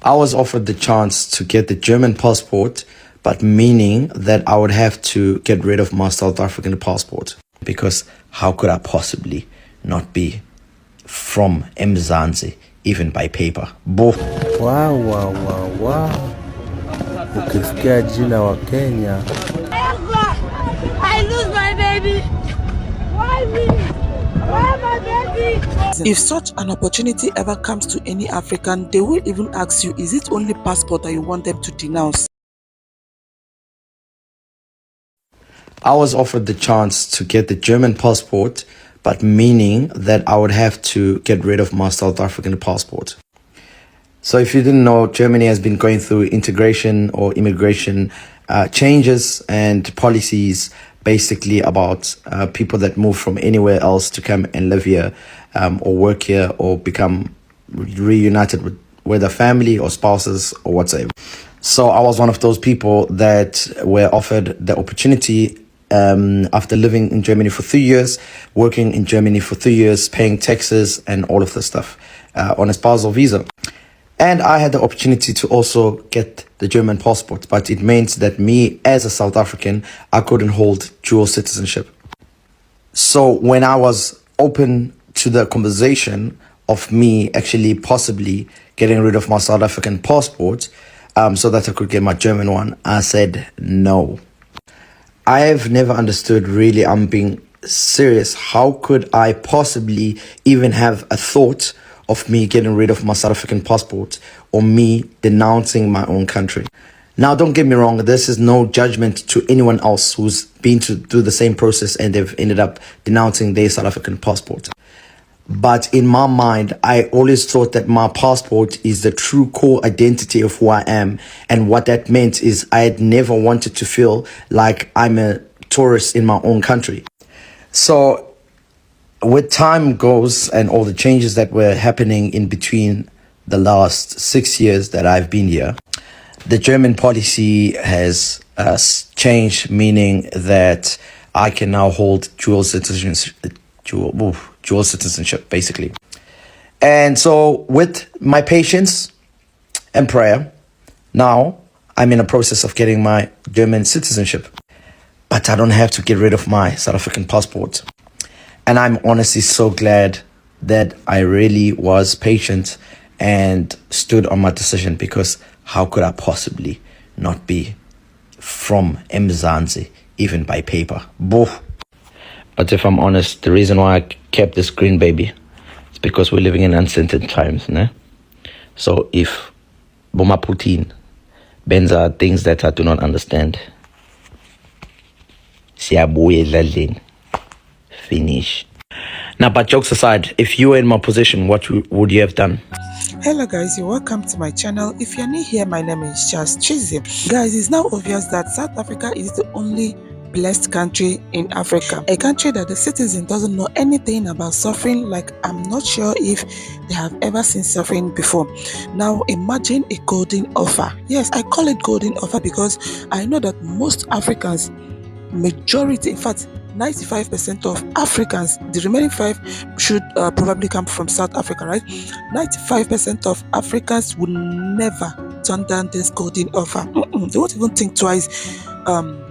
I was offered the chance to get the German passport, but meaning that I would have to get rid of my South African passport, because how could I possibly not be from Den0unce, even by paper? Bo. Wow. Ukisikia jina wa Kenya. I lose my baby. Why me? Why my baby? If such an opportunity ever comes to any African, they will even ask you, is it only passport that you want them to denounce? I was offered the chance to get the German passport, but meaning that I would have to get rid of my South African passport. So if you didn't know, Germany has been going through integration or immigration changes and policies, basically about people that move from anywhere else to come and live here or work here or become reunited with a family or spouses or whatsoever. So I was one of those people that were offered the opportunity after living in Germany for 3 years, working in Germany for 3 years, paying taxes and all of this stuff on a spousal visa. And I had the opportunity to also get the German passport, but it meant that me as a South African, I couldn't hold dual citizenship. So when I was open to the conversation of me actually possibly getting rid of my South African passport so that I could get my German one, I said no. I've never understood, really, I'm being serious, how could I possibly even have a thought of me getting rid of my South African passport or me denouncing my own country? Now, don't get me wrong, this is no judgment to anyone else who's been to do the same process and they've ended up denouncing their South African passport. But in my mind, I always thought that my passport is the true core identity of who I am. And what that meant is I had never wanted to feel like I'm a tourist in my own country. So with time goes and all the changes that were happening in between the last 6 years that I've been here, the German policy has changed, meaning that I can now hold dual citizenship, basically. And so with my patience and prayer, now I'm in a process of getting my German citizenship. But I don't have to get rid of my South African passport. And I'm honestly so glad that I really was patient and stood on my decision, because how could I possibly not be from Den0unce, even by paper? Boo. But if I'm honest, the reason why I kept this green baby is because we're living in uncertain times, ne? So if Boma Putin, Benza, things that I do not understand, finish. Now, but jokes aside, if you were in my position, what would you have done? Hello guys, you're welcome to my channel. If you're new here, my name is justchizy. Guys, it's now obvious that South Africa is the only blessed country in Africa, a country that the citizen doesn't know anything about suffering. Like, I'm not sure if they have ever seen suffering before. Now imagine a golden offer. Yes, I call it golden offer because I know that most Africans, majority, in fact 95% of Africans, the remaining 5 should probably come from South Africa, right? 95% of Africans would never turn down this golden offer. They won't even think twice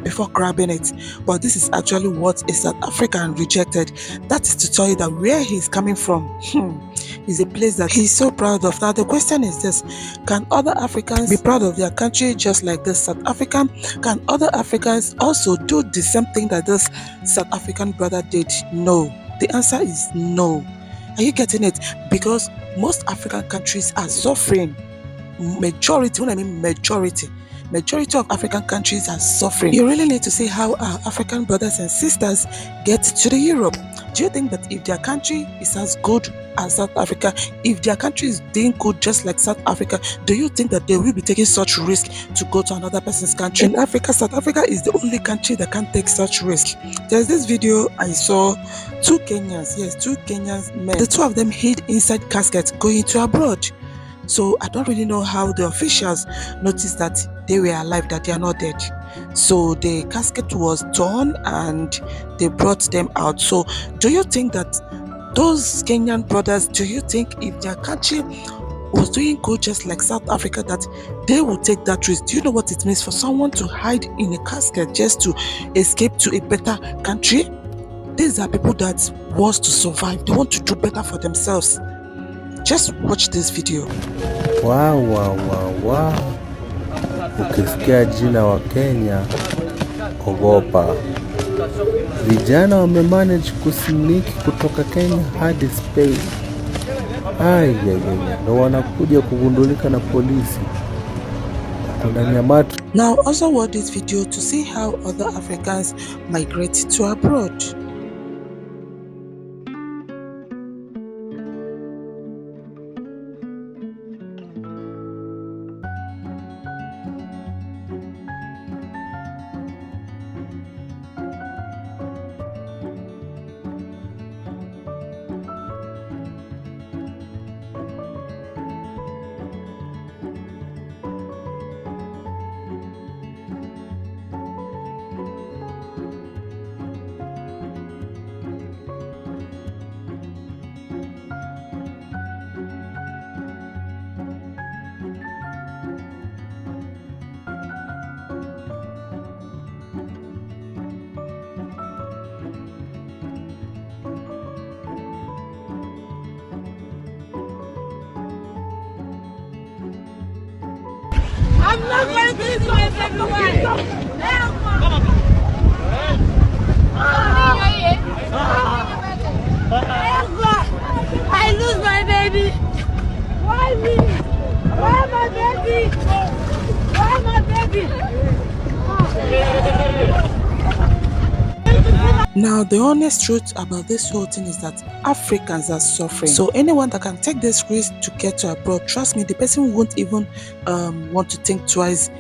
before grabbing it. But this is actually what a South African rejected. That is to tell you that where he's coming from is a place that he's so proud of. Now the question is this: can other Africans be proud of their country just like this South African? Can other Africans also do the same thing that this South African brother did? No. The answer is no. Are you getting it? Because most African countries are suffering. Majority, when I mean majority of African countries are suffering. You really need to see how our African brothers and sisters get to the Europe. Do you think that if their country is as good as South Africa, if their country is doing good just like South Africa, do you think that they will be taking such risk to go to another person's country? In Africa, South Africa is the only country that can't take such risk. There's this video I saw, 2 Kenyans, yes, 2 Kenyan men. The 2 of them hid inside caskets going to abroad. So I don't really know how the officials noticed that they were alive, that they are not dead. So the casket was torn and they brought them out. So do you think that those Kenyan brothers, do you think if their country was doing good just like South Africa, that they will take that risk. Do you know what it means for someone to hide in a casket just to escape to a better country? These are people that want to survive. They want to do better for themselves. Just watch this video. Ukisikia jina wa Kenya, ogopa. Vijana wamemanage kusniki kutoka Kenya hadi Spain. Ndo wanakuja kugundulika na polisi. Kuna nyamatu. Now also watch this video to see how other Africans migrate to abroad. I'm not going to lose my baby wife. I lose my baby. Why me? Why my baby? Why my baby? Now, the honest truth about this whole thing is that Africans are suffering. So anyone that can take this risk to get to abroad, trust me, the person won't even want to think twice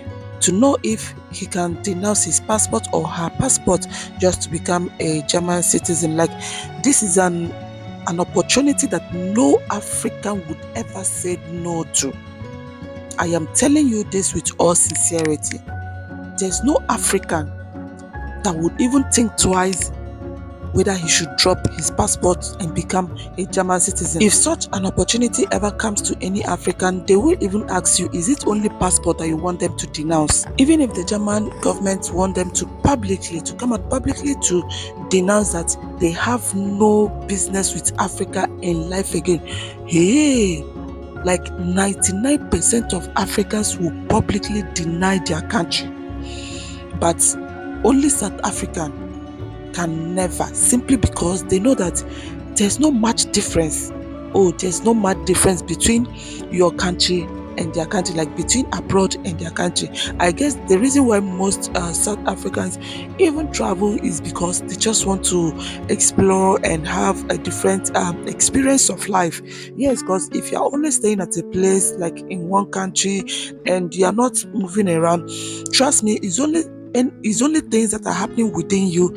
to know if he can denounce his passport or her passport just to become a German citizen. Like, this is an opportunity that no African would ever say no to. I am telling you this with all sincerity. There's no African that would even think twice whether he should drop his passport and become a German citizen. If such an opportunity ever comes to any African, they will even ask you, is it only passport that you want them to denounce? Even if the German government want them to come out publicly to denounce that they have no business with Africa in life again, hey, like 99% of Africans will publicly deny their country. But only South African can never, simply because they know that there's no much difference. There's no much difference between your country and their country, like between abroad and their country. I guess the reason why most South Africans even travel is because they just want to explore and have a different experience of life. Yes, because if you're only staying at a place like in one country and you're not moving around, trust me, it's only things that are happening within you.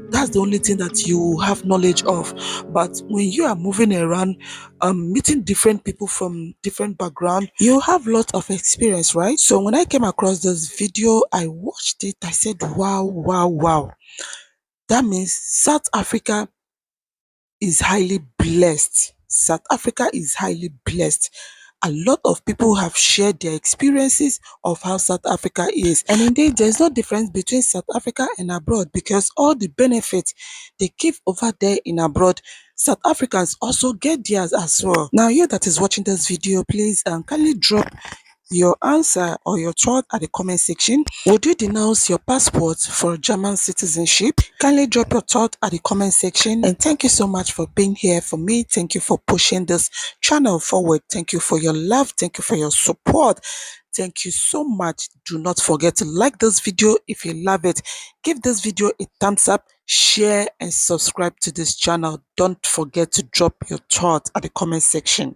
That's the only thing that you have knowledge of. But when you are moving around, meeting different people from different background, you have lots of experience, right? So when I came across this video, I watched it, I said, wow. That means South Africa is highly blessed. South Africa is highly blessed. A lot of people have shared their experiences of how South Africa is. And indeed, there's no difference between South Africa and abroad, because all the benefits they give over there in abroad, South Africans also get theirs as well. Now, you that is watching this video, please kindly drop your answer or your thought at the comment section. Would you denounce your passport for German citizenship? Kindly drop your thought at the comment section. And thank you so much for being here for me. Thank you for pushing this channel forward. Thank you for your love. Thank you for your support. Thank you so much. Do not forget to like this video if you love it. Give this video a thumbs up, share and subscribe to this channel. Don't forget to drop your thought at the comment section.